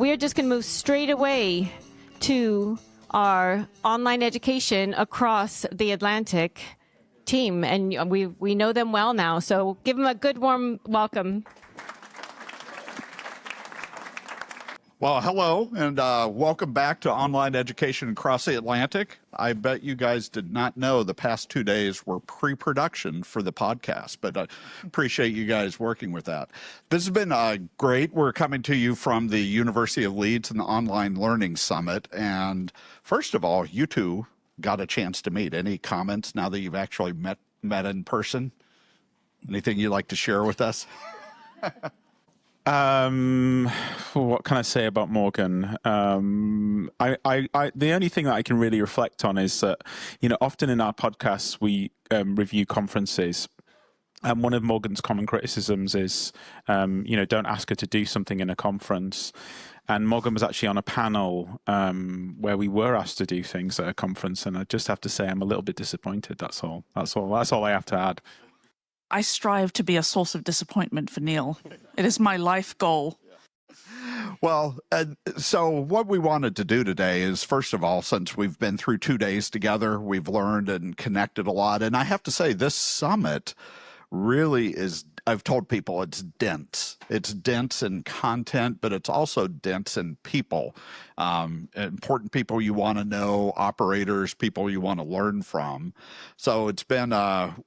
we are just going to move straight away to our online education across the Atlantic team. And we know them well now, so give them a good warm welcome. Well, hello, and welcome back to Online Education Across the Atlantic. I bet you guys did not know the past 2 days were pre-production for the podcast, but I appreciate you guys working with that. This has been great. We're coming to you from the University of Leeds and the Online Learning Summit. And first of all, you two got a chance to meet. Any comments now that you've actually met in person? Anything you'd like to share with us? What can I say about Morgan? The only thing that I can really reflect on is that, often in our podcasts, we review conferences. And one of Morgan's common criticisms is, don't ask her to do something in a conference. And Morgan was actually on a panel where we were asked to do things at a conference. And I just have to say, I'm a little bit disappointed. That's all I have to add. I strive to be a source of disappointment for Neil. It is my life goal. Well, so what we wanted to do today is, first of all, since we've been through 2 days together, we've learned and connected a lot. And I have to say, this summit really is, I've told people it's dense. It's dense in content, but it's also dense in people. Important people you want to know, operators, people you want to learn from. So it's been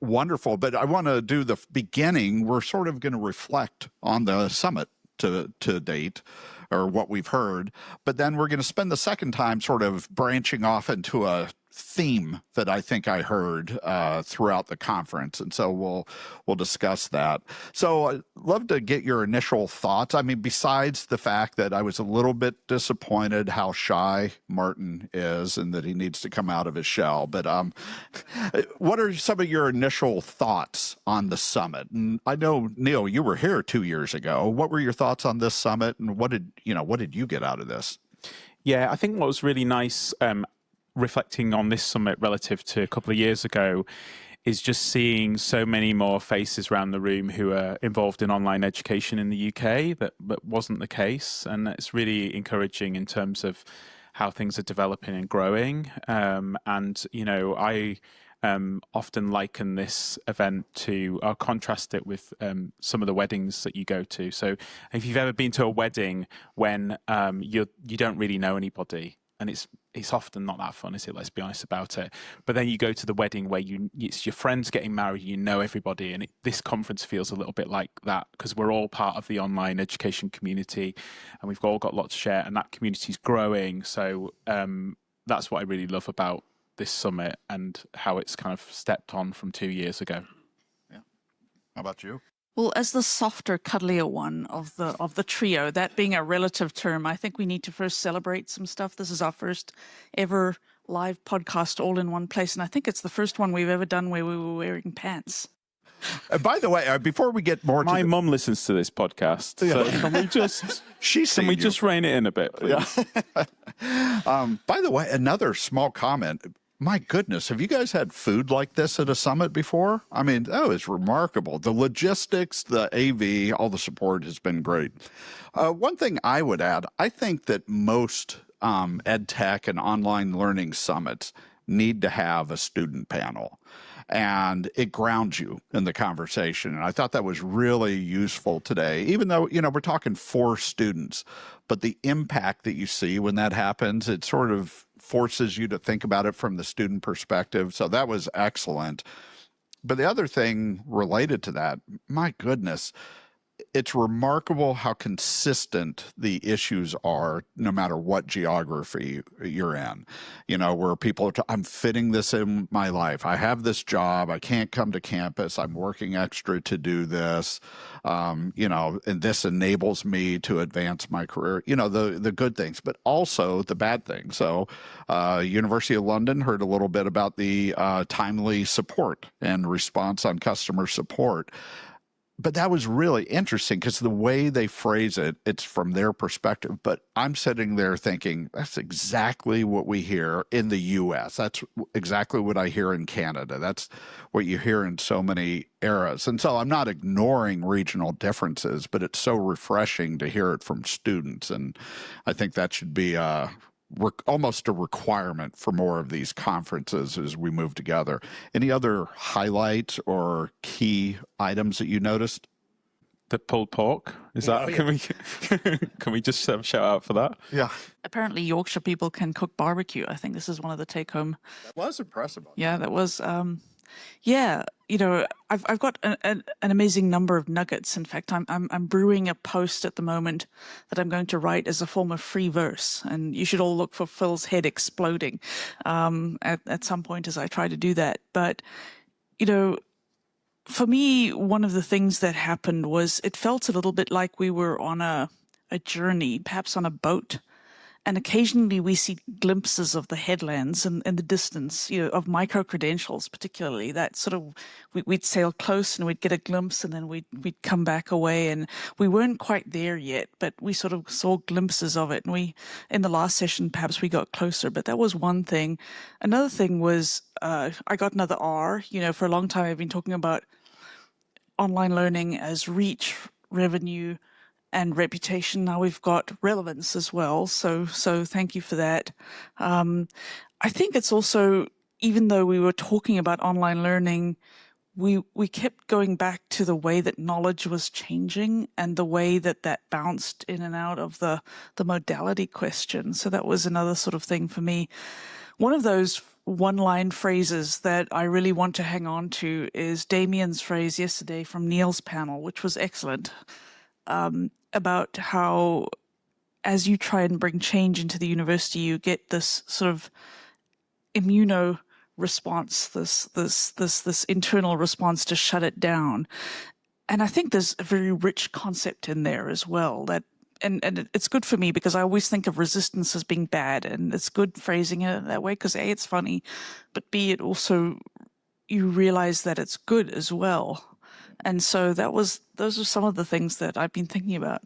wonderful. But I want to do the beginning. We're sort of going to reflect on the summit to date, or what we've heard. But then we're going to spend the second time sort of branching off into a theme that I think I heard throughout the conference. And so we'll discuss that. So I'd love to get your initial thoughts. I mean, besides the fact that I was a little bit disappointed how shy Martin is and that he needs to come out of his shell. But what are some of your initial thoughts on the summit? And I know, Neil, you were here 2 years ago. What were your thoughts on this summit, and what did you get out of this? Yeah, I think what was really nice, reflecting on this summit relative to a couple of years ago, is just seeing so many more faces around the room who are involved in online education in the UK. That wasn't the case, and it's really encouraging in terms of how things are developing and growing. I often liken this event to, I'll contrast it with some of the weddings that you go to. So if you've ever been to a wedding when you don't really know anybody, and it's often not that fun, is it? Let's be honest about it. But then you go to the wedding where it's your friends getting married, you know everybody, and this conference feels a little bit like that because we're all part of the online education community, and we've all got lots to share, and that community's growing. So that's what I really love about this summit and how it's kind of stepped on from 2 years ago. Yeah. How about you? Well, as the softer, cuddlier one of the trio, that being a relative term, I think we need to first celebrate some stuff. This is our first ever live podcast all in one place, and I think it's the first one we've ever done where we were wearing pants. By the way, before we get more, my mum listens to this podcast, so can we just rein it in a bit, please? Yeah. By the way, another small comment. My goodness, have you guys had food like this at a summit before? I mean, that was remarkable. The logistics, the AV, all the support has been great. One thing I would add, I think that most ed tech and online learning summits need to have a student panel, and it grounds you in the conversation. And I thought that was really useful today, even though, we're talking 4 students, but the impact that you see when that happens, it sort of forces you to think about it from the student perspective. So that was excellent. But the other thing related to that, my goodness, it's remarkable how consistent the issues are no matter what geography you're in. Where people are, I'm fitting this in my life. I have this job. I can't come to campus. I'm working extra to do this. And this enables me to advance my career. The good things, but also the bad things. So University of London heard a little bit about the timely support and response on customer support. but that was really interesting because the way they phrase it, it's from their perspective. But I'm sitting there thinking, that's exactly what we hear in the US. That's exactly what I hear in Canada. That's what you hear in so many eras. And so I'm not ignoring regional differences, but it's so refreshing to hear it from students. And I think that should be almost a requirement for more of these conferences as we move together. Any other highlights or key items that you noticed? The pulled pork, is that? Can we just shout out for that? Yeah, Apparently, Yorkshire people can cook barbecue. I think this is one of the take-home. that was impressive. Yeah, that was. Yeah, I've got an amazing number of nuggets. In fact, I'm brewing a post at the moment that I'm going to write as a form of free verse, and you should all look for Phil's head exploding at some point as I try to do that. But for me, one of the things that happened was it felt a little bit like we were on a journey, perhaps on a boat. And occasionally we see glimpses of the headlands in the distance, of micro-credentials particularly, that sort of, we'd sail close and we'd get a glimpse and then we'd come back away, and we weren't quite there yet, but we sort of saw glimpses of it. And in the last session, perhaps we got closer, but that was one thing. Another thing was, I got another R. For a long time I've been talking about online learning as reach, revenue, and reputation. Now we've got relevance as well. So thank you for that. I think it's also, even though we were talking about online learning, we kept going back to the way that knowledge was changing and the way that bounced in and out of the modality question. So that was another sort of thing for me. One of those one-line phrases that I really want to hang on to is Damien's phrase yesterday from Neil's panel, which was excellent. About how, as you try and bring change into the university, you get this sort of immuno response, this internal response to shut it down. And I think there's a very rich concept in there as well. And it's good for me because I always think of resistance as being bad, and it's good phrasing it that way because A, it's funny, but B, it also, you realize that it's good as well. And so those are some of the things that I've been thinking about.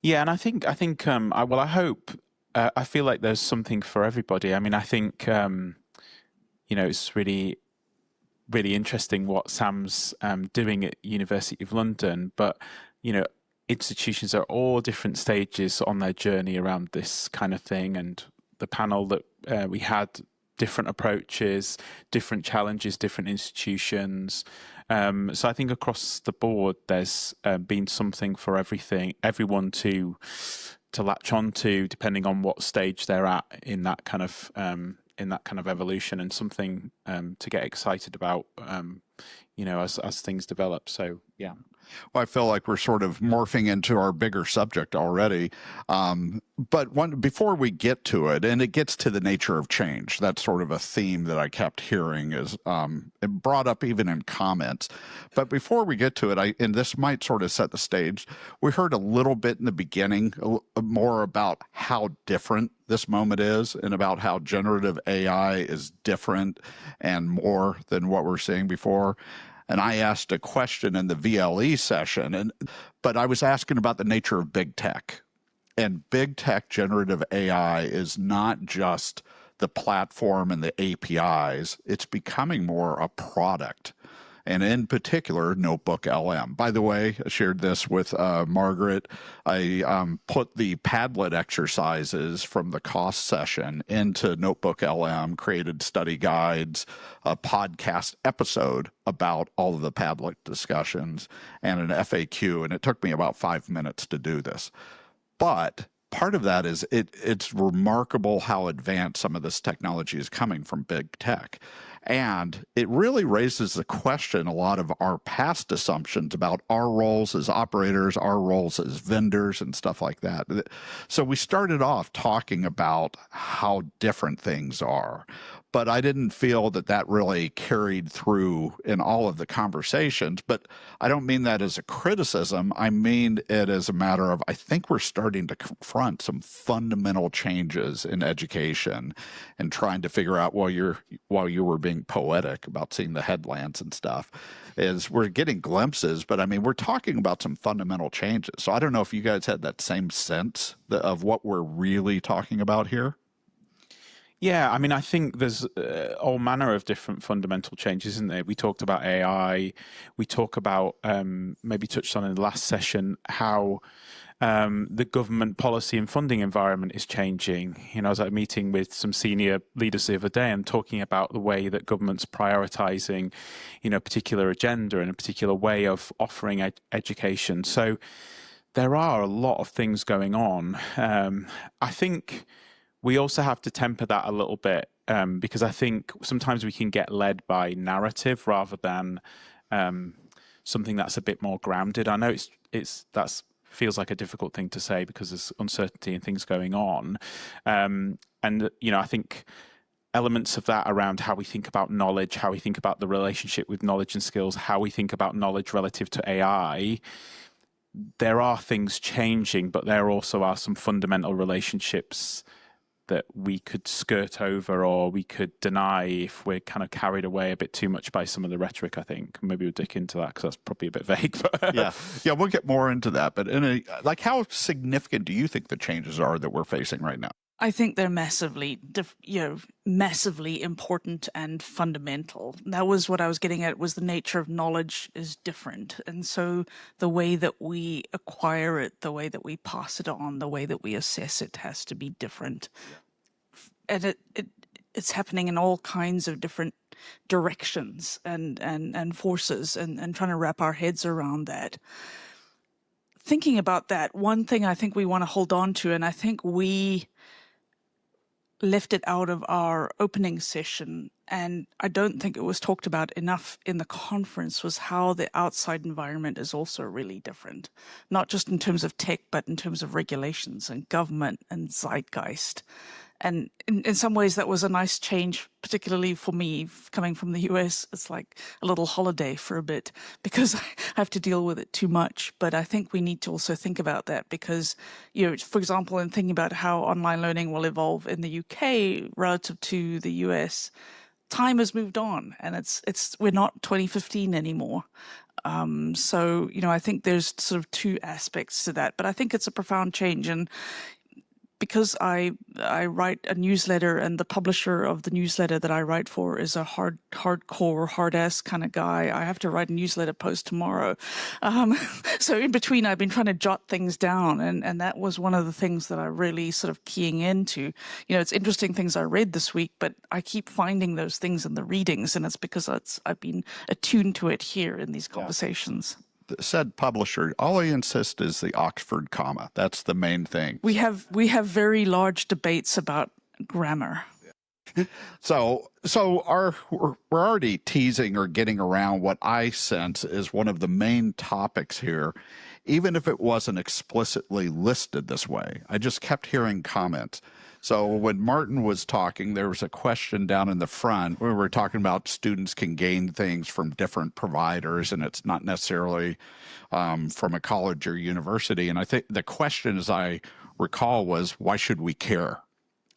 Yeah, and I think I hope, I feel like there's something for everybody. I mean, I think it's really, really interesting what Sam's doing at University of London, but institutions are all different stages on their journey around this kind of thing, and the panel that we had, different approaches, different challenges, different institutions. So I think across the board, there's been something for everyone to latch on to, depending on what stage they're at in that kind of evolution, and something to get excited about, as things develop. So yeah. Well, I feel like we're sort of morphing into our bigger subject already. But before we get to it, and it gets to the nature of change, that's sort of a theme that I kept hearing is it brought up even in comments. But before we get to it, and this might sort of set the stage, we heard a little bit in the beginning more about how different this moment is and about how generative AI is different and more than what we're seeing before. And I asked a question in the VLE session, but I was asking about the nature of big tech. And big tech generative AI is not just the platform and the APIs. It's becoming more a product. And in particular, Notebook LM. By the way, I shared this with Margaret. I put the Padlet exercises from the cost session into Notebook LM, created study guides, a podcast episode about all of the Padlet discussions, and an FAQ. And it took me about 5 minutes to do this. But part of that is it's remarkable how advanced some of this technology is coming from big tech. And it really raises the question, a lot of our past assumptions about our roles as operators, our roles as vendors and stuff like that. So we started off talking about how different things are. but I didn't feel that that really carried through in all of the conversations. But I don't mean that as a criticism. I mean it as a matter of, I think we're starting to confront some fundamental changes in education and trying to figure out, while you were being poetic about seeing the headlands and stuff, is we're getting glimpses, but I mean, we're talking about some fundamental changes. So I don't know if you guys had that same sense of what we're really talking about here. Yeah, I mean, I think there's all manner of different fundamental changes, isn't there? We talked about AI. We talk about, maybe touched on in the last session, how the government policy and funding environment is changing. You know, I was at a meeting with some senior leaders the other day and talking about the way that government's prioritizing, you know, a particular agenda and a particular way of offering education. So there are a lot of things going on. I think we also have to temper that a little bit, because I think sometimes we can get led by narrative rather than something that's a bit more grounded. I know that's feels like a difficult thing to say because there's uncertainty and things going on, and you know, I think elements of that around how we think about knowledge, how we think about the relationship with knowledge and skills, how we think about knowledge relative to AI. There are things changing, but there also are some fundamental relationships that we could skirt over or we could deny if we're kind of carried away a bit too much by some of the rhetoric, I think. Maybe we'll dig into that because that's probably a bit vague. But yeah, we'll get more into that. But how significant do you think the changes are that we're facing right now? I think they're massively important and fundamental. That was what I was getting at, was the nature of knowledge is different. And so the way that we acquire it, the way that we pass it on, the way that we assess it has to be different. And it's happening in all kinds of different directions and forces, and trying to wrap our heads around that. Thinking about that, one thing I think we want to hold on to, and I think we left it out of our opening session, and I don't think it was talked about enough in the conference, was how the outside environment is also really different, not just in terms of tech, but in terms of regulations and government and zeitgeist. And in some ways, that was a nice change, particularly for me, coming from the US. It's like a little holiday for a bit because I have to deal with it too much. But I think we need to also think about that because, you know, for example, in thinking about how online learning will evolve in the UK relative to the US, time has moved on, and we're not 2015 anymore. So, you know, I think there's sort of two aspects to that, but I think it's a profound change. And because I write a newsletter, and the publisher of the newsletter that I write for is a hardcore, hard-ass kind of guy, I have to write a newsletter post tomorrow. So in between, I've been trying to jot things down, and that was one of the things that I really sort of keying into. You know, it's interesting things I read this week, but I keep finding those things in the readings, and it's because I've been attuned to it here in these conversations. Said publisher, all I insist is the Oxford comma. That's the main thing. We have very large debates about grammar. So we're already teasing or getting around what I sense is one of the main topics here, even if it wasn't explicitly listed this way. I just kept hearing comments. So when Martin was talking, there was a question down in the front where we were talking about students can gain things from different providers, and it's not necessarily from a college or university. And I think the question, as I recall, was, why should we care?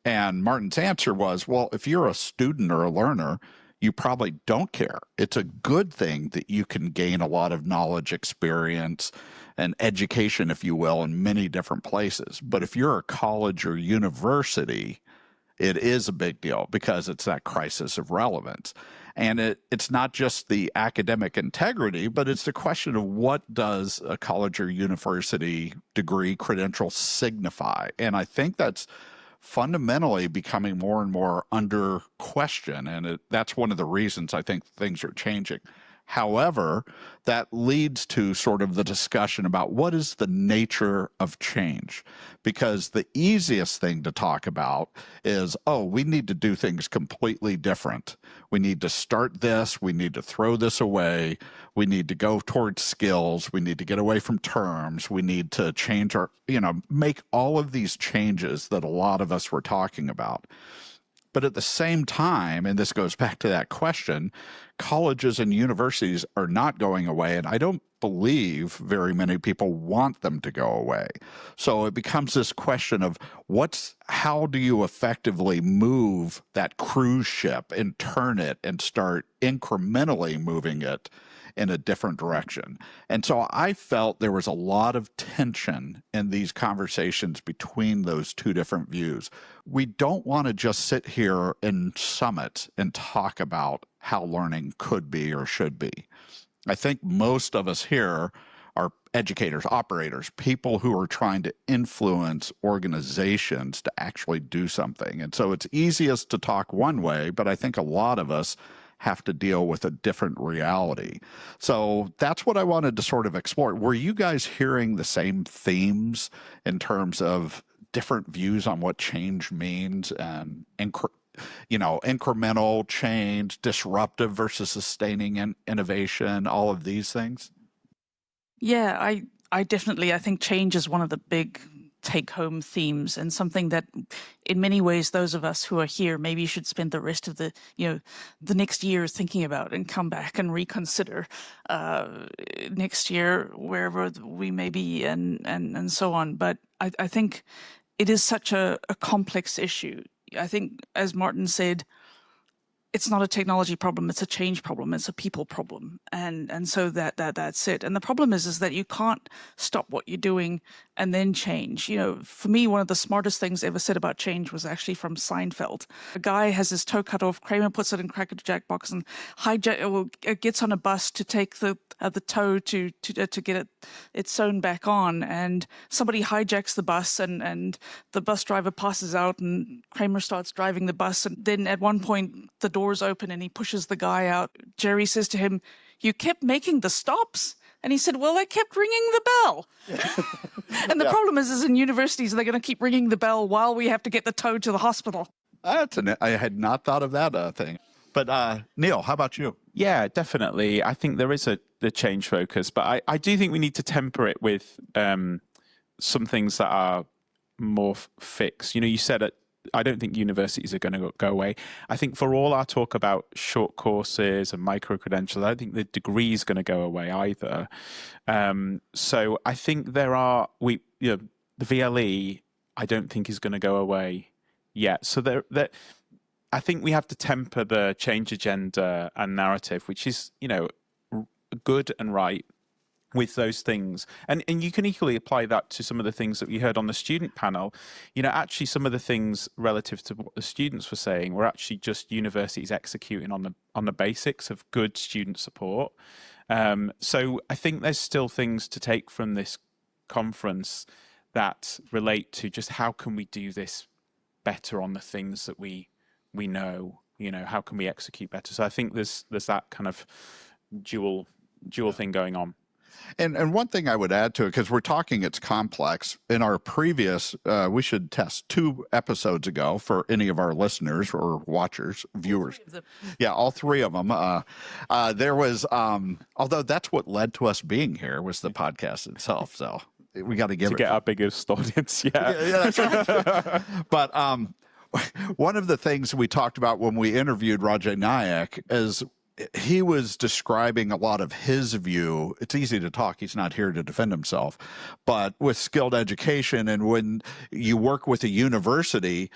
And Martin's answer was, well, if you're a student or a learner, you probably don't care. It's a good thing that you can gain a lot of knowledge, experience, and education, if you will, in many different places. But if you're a college or university, it is a big deal because it's that crisis of relevance. And it's not just the academic integrity, but it's the question of what does a college or university degree credential signify? And I think that's fundamentally becoming more and more under question. And that's one of the reasons I think things are changing. However, that leads to sort of the discussion about what is the nature of change, because the easiest thing to talk about is, oh, we need to do things completely different. We need to start this. We need to throw this away. We need to go towards skills. We need to get away from terms. We need to change make all of these changes that a lot of us were talking about. But at the same time, and this goes back to that question, colleges and universities are not going away, and I don't believe very many people want them to go away. So it becomes this question of how do you effectively move that cruise ship and turn it and start incrementally moving it in a different direction. And so I felt there was a lot of tension in these conversations between those two different views. We don't want to just sit here in Summit and talk about how learning could be or should be. I think most of us here are educators, operators, people who are trying to influence organizations to actually do something. And so it's easiest to talk one way, but I think a lot of us have to deal with a different reality. So that's what I wanted to sort of explore. Were you guys hearing the same themes in terms of different views on what change means and incremental change, disruptive versus sustaining innovation, all of these things? Yeah, I definitely, I think change is one of the big take-home themes, and something that in many ways those of us who are here maybe should spend the rest of the next year thinking about, and come back and reconsider next year wherever we may be, and so on. But I think it is such a complex issue. I think, as Martin said, it's not a technology problem, it's a change problem, it's a people problem. And so that's it. And the problem is that you can't stop what you're doing and then change. For me, one of the smartest things ever said about change was actually from Seinfeld. A guy has his toe cut off, Kramer puts it in Cracker Jack box and gets on a bus to take the toe to get it sewn back on, and somebody hijacks the bus, and the bus driver passes out, and Kramer starts driving the bus, and then at one point the doors open and he pushes the guy out. Jerry says to him, "You kept making the stops?" And he said, "Well, I kept ringing the bell." And the problem is in universities, they're going to keep ringing the bell while we have to get the toe to the hospital. I had not thought of that thing. But Neil, how about you? Yeah, definitely. I think there is the change focus, but I do think we need to temper it with some things that are more fixed. You said I don't think universities are going to go away. I think for all our talk about short courses and micro-credentials, I don't think the degree is going to go away either. So I think the VLE, I don't think is going to go away yet. So I think we have to temper the change agenda and narrative, which is, good and right, with those things. And you can equally apply that to some of the things that we heard on the student panel. Actually some of the things relative to what the students were saying were actually just universities executing on the basics of good student support. So I think there's still things to take from this conference that relate to just how can we do this better on the things that we know, how can we execute better? So I think there's that kind of dual thing going on. And one thing I would add to it, because we're talking it's complex, in our previous, we should test 2 episodes ago for any of our listeners or watchers, viewers. Yeah, all 3 of them. There was, although that's what led to us being here, was the podcast itself. So we got to give it. To get our biggest audience, yeah that's right. But one of the things we talked about when we interviewed Rajay Nayak is he was describing a lot of his view. It's easy to talk. He's not here to defend himself. But with skilled education, and when you work with a university,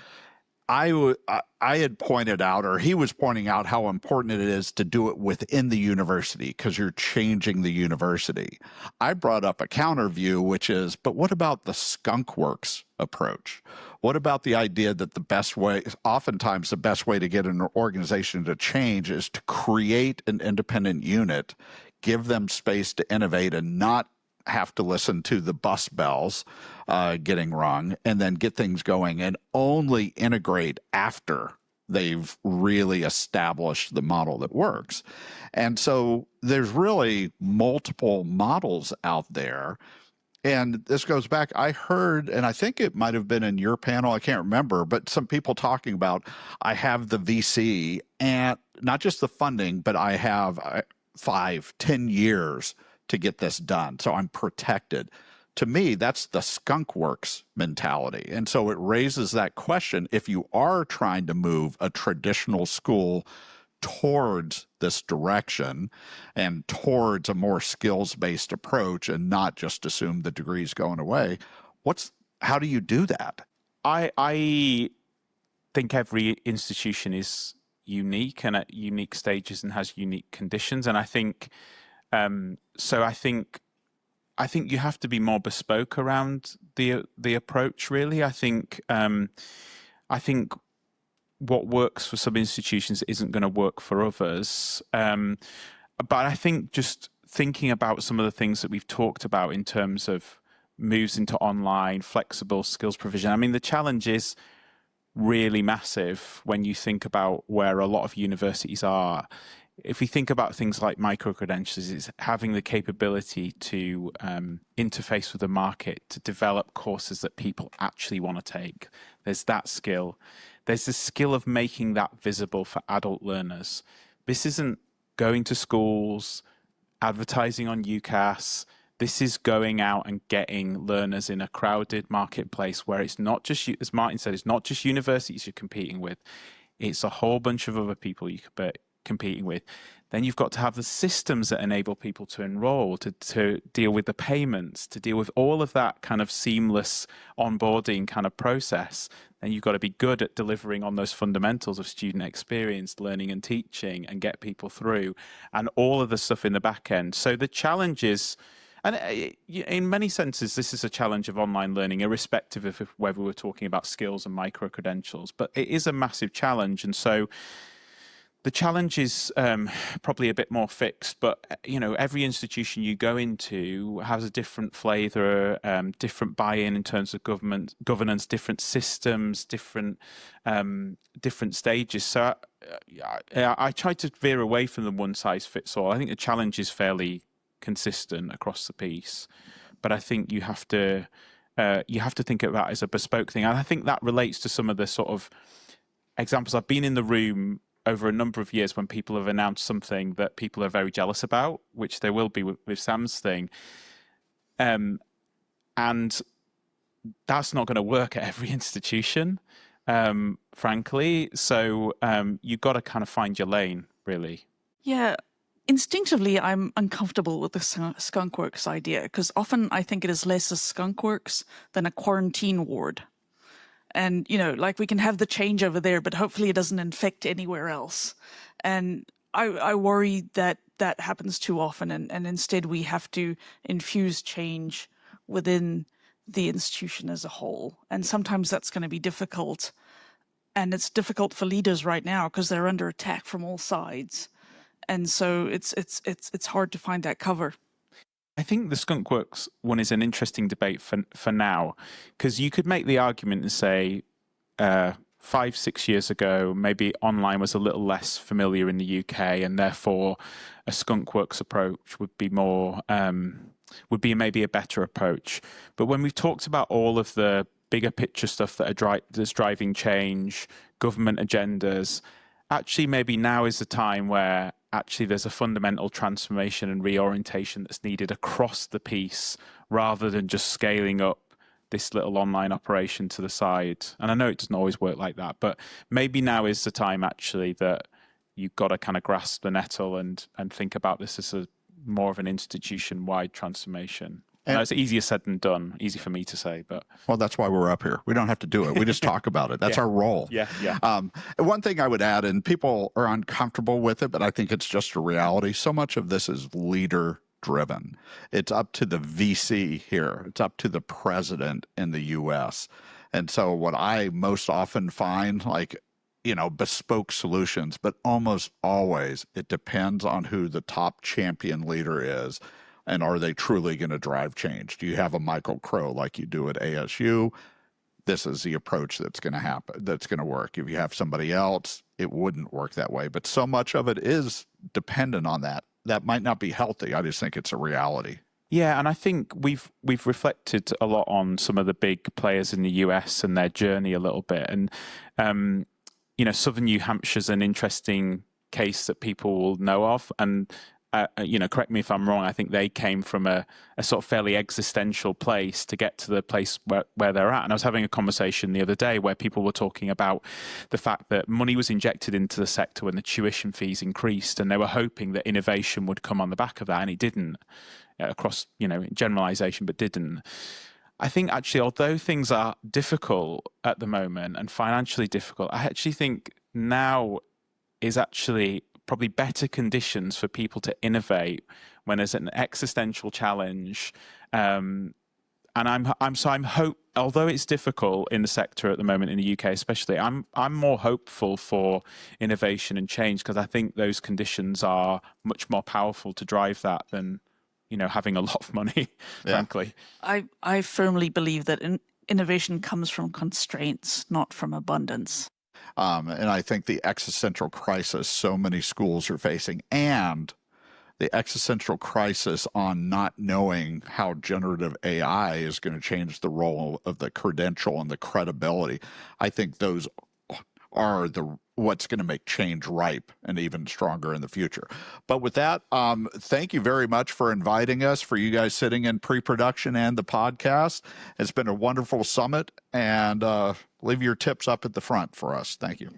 I had pointed out, or he was pointing out, how important it is to do it within the university because you're changing the university. I brought up a counter view, which is, but what about the skunk works approach? What about the idea that oftentimes the best way to get an organization to change is to create an independent unit, give them space to innovate and not have to listen to the bus bells getting rung, and then get things going and only integrate after they've really established the model that works. And so there's really multiple models out there. And this goes back, I heard, and I think it might have been in your panel, I can't remember, but some people talking about, I have the VC and not just the funding, but I have 5-10 years to get this done. So I'm protected. to me, that's the skunk works mentality. And so it raises that question, if you are trying to move a traditional school towards this direction and towards a more skills-based approach and not just assume the degree's going away, how do you do that? I think every institution is unique and at unique stages and has unique conditions. And I think, I think you have to be more bespoke around the approach, really. I think what works for some institutions isn't going to work for others. But I think just thinking about some of the things that we've talked about in terms of moves into online, flexible skills provision. I mean, the challenge is really massive when you think about where a lot of universities are. If we think about things like micro-credentials, it's having the capability to interface with the market, to develop courses that people actually want to take. There's that skill. There's the skill of making that visible for adult learners. This isn't going to schools, advertising on UCAS. This is going out and getting learners in a crowded marketplace where it's not just, as Martin said, it's not just universities you're competing with. It's a whole bunch of other people you could be competing with. Then you've got to have the systems that enable people to enroll, to deal with the payments, to deal with all of that kind of seamless onboarding kind of process. Then you've got to be good at delivering on those fundamentals of student experience, learning and teaching, and get people through, and all of the stuff in the back end. So the challenge is, and in many senses, this is a challenge of online learning, irrespective of whether we're talking about skills and micro-credentials, but it is a massive challenge. And so the challenge is probably a bit more fixed, but every institution you go into has a different flavour, different buy-in in terms of governance, different systems, different stages. So I try to veer away from the one-size-fits-all. I think the challenge is fairly consistent across the piece, but I think you have to think of that as a bespoke thing, and I think that relates to some of the sort of examples. I've been in the room over a number of years when people have announced something that people are very jealous about, which they will be with Sam's thing, and that's not going to work at every institution, frankly. So you've got to kind of find your lane, really. Yeah. Instinctively, I'm uncomfortable with the skunkworks idea, because often I think it is less a skunkworks than a quarantine ward. And, like we can have the change over there, but hopefully it doesn't infect anywhere else. And I worry that that happens too often. And instead we have to infuse change within the institution as a whole. And sometimes that's going to be difficult. And it's difficult for leaders right now because they're under attack from all sides. And so it's hard to find that cover. I think the skunkworks one is an interesting debate for now, because you could make the argument and say 5-6 years ago, maybe online was a little less familiar in the UK, and therefore a skunkworks approach would be more maybe a better approach. But when we've talked about all of the bigger picture stuff that's driving change, government agendas, actually maybe now is the time where actually there's a fundamental transformation and reorientation that's needed across the piece, rather than just scaling up this little online operation to the side. And I know it doesn't always work like that, but maybe now is the time actually that you've got to kind of grasp the nettle and think about this as more of an institution-wide transformation. And it's easier said than done. Easy for me to say, but well, that's why we're up here. We don't have to do it. We just talk about it. That's our role. Yeah. One thing I would add, and people are uncomfortable with it, but I think it's just a reality. So much of this is leader driven. It's up to the VC here. It's up to the president in the U.S. And so what I most often find, bespoke solutions, but almost always it depends on who the top champion leader is. And are they truly going to drive change? Do you have a Michael Crow like you do at ASU? This is the approach that's going to happen, that's going to work. If you have somebody else, it wouldn't work that way. But so much of it is dependent on that. That might not be healthy. I just think it's a reality. Yeah, and I think we've reflected a lot on some of the big players in the US and their journey a little bit. And, Southern New Hampshire's an interesting case that people will know of. And correct me if I'm wrong, I think they came from a sort of fairly existential place to get to the place where they're at. And I was having a conversation the other day where people were talking about the fact that money was injected into the sector when the tuition fees increased, and they were hoping that innovation would come on the back of that, and it didn't, across, generalization, but didn't. I think actually, although things are difficult at the moment and financially difficult, I actually think now is actually probably better conditions for people to innovate when there's an existential challenge. And although it's difficult in the sector at the moment in the UK, especially, I'm more hopeful for innovation and change, because I think those conditions are much more powerful to drive that than, having a lot of money, frankly. I firmly believe that innovation comes from constraints, not from abundance. And I think the existential crisis so many schools are facing, and the existential crisis on not knowing how generative AI is going to change the role of the credential and the credibility, I think those are what's going to make change ripe and even stronger in the future. But with that, thank you very much for inviting us, for you guys sitting in pre-production and the podcast. It's been a wonderful summit, and leave your tips up at the front for us. Thank you.